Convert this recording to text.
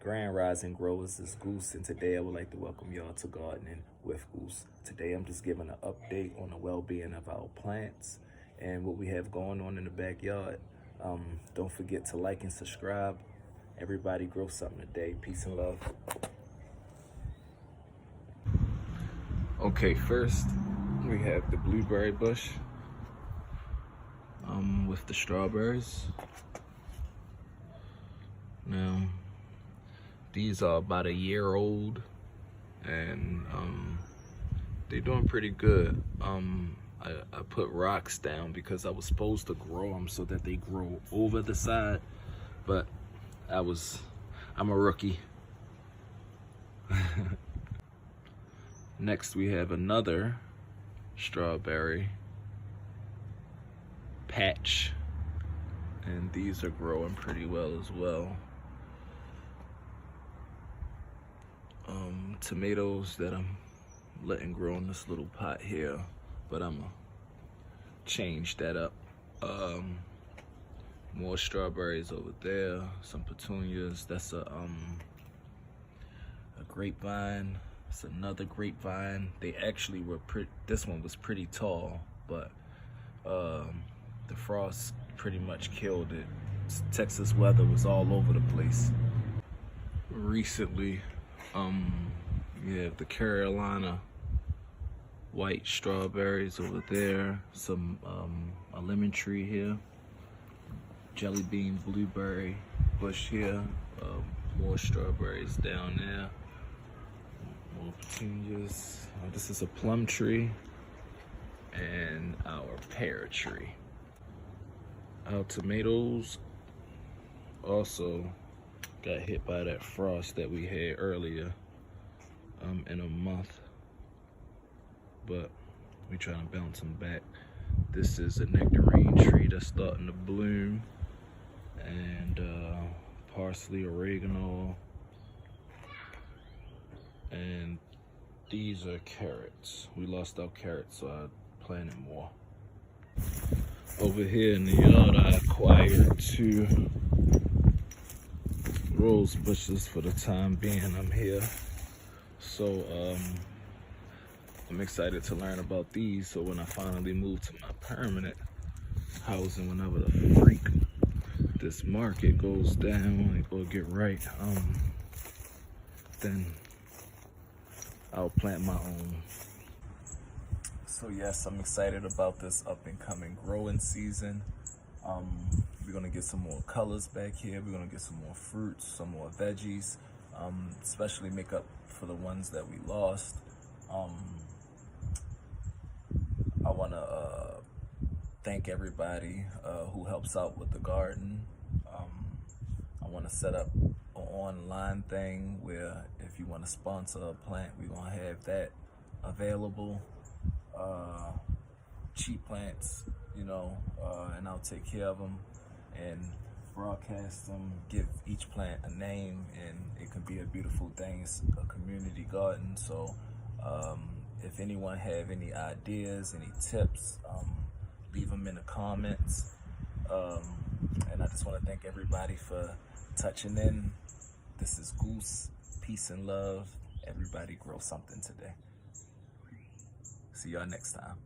Grand Rising Growers, is Goose, and today I would like to welcome y'all to Gardening with Goose. Today I'm just giving an update on the well-being of our plants and what we have going on in the backyard. Don't forget to like and subscribe. Everybody grow something today. Peace and love. Okay, first we have the blueberry bush with the strawberries. Now, these are about a year old, and they're doing pretty good. I put rocks down because I was supposed to grow them so that they grow over the side, but I'm a rookie. Next we have another strawberry patch, and these are growing pretty well as well. Tomatoes that I'm letting grow in this little pot here, but I'm gonna change that up. More strawberries over there, some petunias. That's a grapevine. It's another grapevine. They actually were this one was pretty tall, but the frost pretty much killed it. Texas weather was all over the place. Recently, we have the Carolina white strawberries over there, some a lemon tree here, jelly bean blueberry bush here, more strawberries down there, more petunias. This is a plum tree and our pear tree. Our tomatoes also got hit by that frost that we had earlier in a month, but we trying to bounce them back. This is a nectarine tree that's starting to bloom, and parsley, oregano, and these are carrots. We lost our carrots, so I planted more. Over here in the yard, I acquired 2 rose bushes for the time being I'm here. So I'm excited to learn about these, so when I finally move to my permanent housing, whenever the freak this market goes down or get right, then I'll plant my own. So yes, I'm excited about this up and coming growing season. We're gonna get some more colors back here. We're gonna get some more fruits, some more veggies, especially make up for the ones that we lost. I wanna thank everybody who helps out with the garden. I wanna set up an online thing where if you wanna sponsor a plant, we're gonna have that available. Cheap plants, you know, and I'll take care of them and broadcast them, give each plant a name, and it can be a beautiful thing. It's a community garden, so if anyone have any ideas, any tips, leave them in the comments. And I just want to thank everybody for touching in. This is Goose. Peace and love. Everybody grow something today. See y'all next time.